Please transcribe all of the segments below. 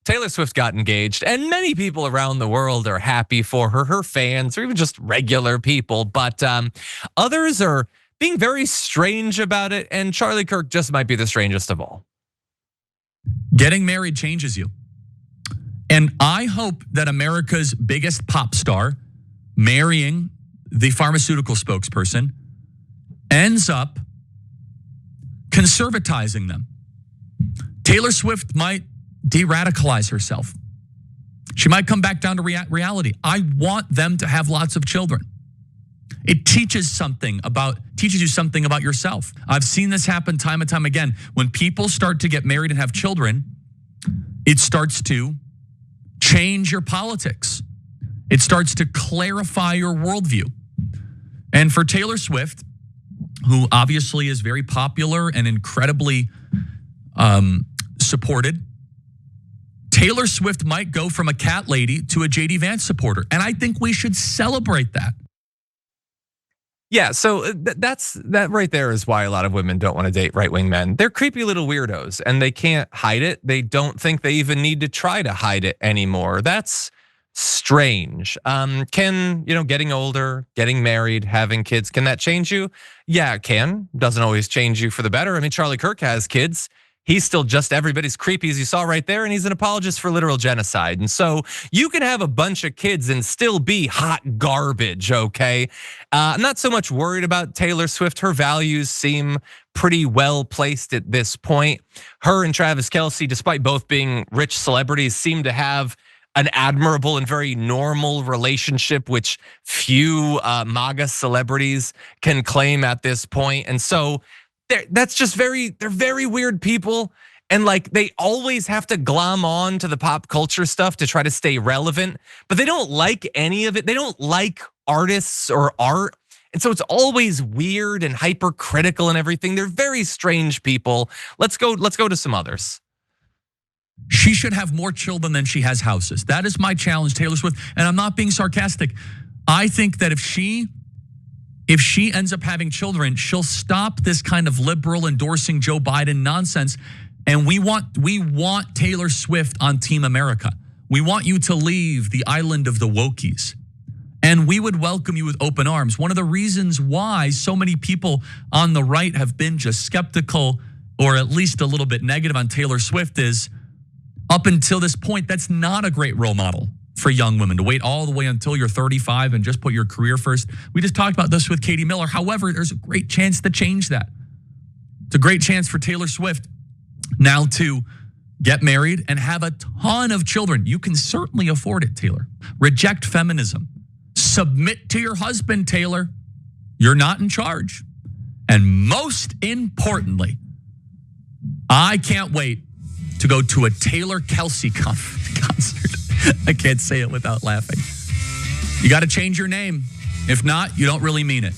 Taylor Swift got engaged, and many people around the world are happy for her, her fans, or even just regular people. But others are being very strange about it, and Charlie Kirk just might be the strangest of all. Getting married changes you. And I hope that America's biggest pop star marrying the pharmaceutical spokesperson ends up conservatizing them. Taylor Swift might deradicalize herself. She might come back down to reality. I want them to have lots of children. It teaches you something about yourself. I've seen this happen time and time again. When people start to get married and have children, it starts to change your politics. It starts to clarify your worldview. And for Taylor Swift, who obviously is very popular and incredibly supported, Taylor Swift might go from a cat lady to a JD Vance supporter. And I think we should celebrate that. Yeah, so that right there is why a lot of women don't want to date right-wing men. They're creepy little weirdos and they can't hide it. They don't think they even need to try to hide it anymore. That's strange. Can, getting older, getting married, having kids, can that change you? Yeah, it can. Doesn't always change you for the better. I mean, Charlie Kirk has kids. He's still just everybody's creepy, as you saw right there, and he's an apologist for literal genocide. And so you can have a bunch of kids and still be hot garbage, okay? I'm not so much worried about Taylor Swift. Her values seem pretty well placed at this point. Her and Travis Kelce, despite both being rich celebrities, seem to have an admirable and very normal relationship, which few MAGA celebrities can claim at this point. And so they're very weird people. And like they always have to glom on to the pop culture stuff to try to stay relevant, but they don't like any of it. They don't like artists or art. And so it's always weird and hypercritical and everything. They're very strange people. Let's go to some others. She should have more children than she has houses. That is my challenge, Taylor Swift. And I'm not being sarcastic. I think that if she ends up having children, she'll stop this kind of liberal endorsing Joe Biden nonsense. And we want Taylor Swift on Team America. We want you to leave the island of the wokies. And we would welcome you with open arms. One of the reasons why so many people on the right have been just skeptical or at least a little bit negative on Taylor Swift is up until this point, that's not a great role model for young women to wait all the way until you're 35 and just put your career first. We just talked about this with Katie Miller. However, there's a great chance to change that. It's a great chance for Taylor Swift now to get married and have a ton of children. You can certainly afford it, Taylor. Reject feminism. Submit to your husband, Taylor. You're not in charge. And most importantly, I can't wait to go to a Taylor Kelce concert. I can't say it without laughing. You got to change your name. If not, you don't really mean it.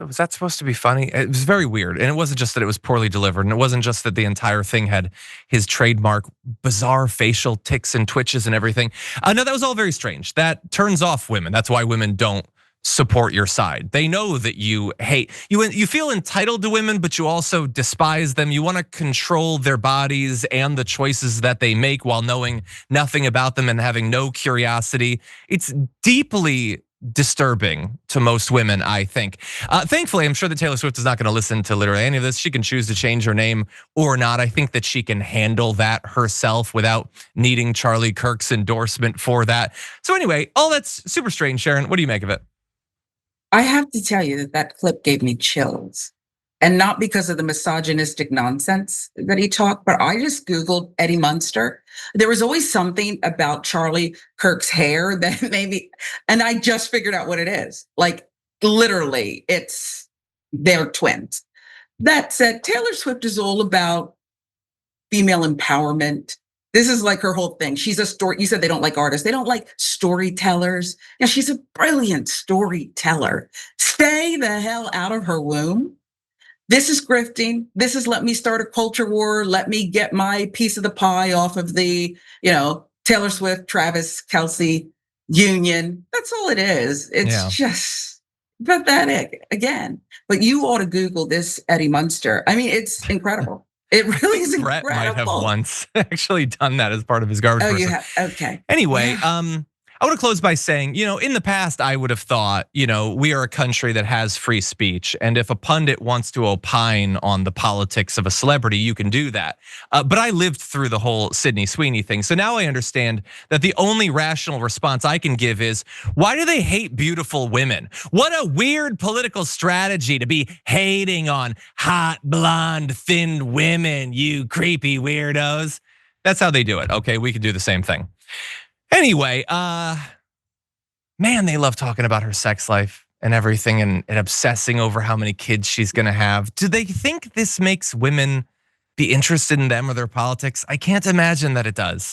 Was that supposed to be funny? It was very weird. And it wasn't just that it was poorly delivered. And it wasn't just that the entire thing had his trademark bizarre facial tics and twitches and everything. No, that was all very strange. That turns off women. That's why women don't support your side. They know that you hate, you feel entitled to women, but you also despise them. You want to control their bodies and the choices that they make while knowing nothing about them and having no curiosity. It's deeply disturbing to most women, I think. Thankfully, I'm sure that Taylor Swift is not going to listen to literally any of this. She can choose to change her name or not. I think that she can handle that herself without needing Charlie Kirk's endorsement for that. So anyway, all that's super strange, Sharon. What do you make of it? I have to tell you that clip gave me chills. And not because of the misogynistic nonsense that he talked, but I just Googled Eddie Munster. There was always something about Charlie Kirk's hair that made me, and I just figured out what it is. Like literally, they're twins. That said, Taylor Swift is all about female empowerment. This is like her whole thing. She's a story. You said they don't like artists. They don't like storytellers. Yeah, she's a brilliant storyteller. Stay the hell out of her womb. This is grifting. This is let me start a culture war. Let me get my piece of the pie off of the, Taylor Swift, Travis Kelce union. That's all it is. It's just pathetic again. But you ought to Google this Eddie Munster. I mean, it's incredible. It really is Brett incredible. might have once actually done that as part of his garbage. Oh, person. you have? Okay. Anyway, Yeah. I want to close by saying, in the past, I would have thought, we are a country that has free speech. And if a pundit wants to opine on the politics of a celebrity, you can do that. But I lived through the whole Sydney Sweeney thing. So now I understand that the only rational response I can give is, why do they hate beautiful women? What a weird political strategy to be hating on hot, blonde, thin women, you creepy weirdos. That's how they do it. Okay, we could do the same thing. Anyway, man, they love talking about her sex life and everything and obsessing over how many kids she's gonna have. Do they think this makes women be interested in them or their politics? I can't imagine that it does.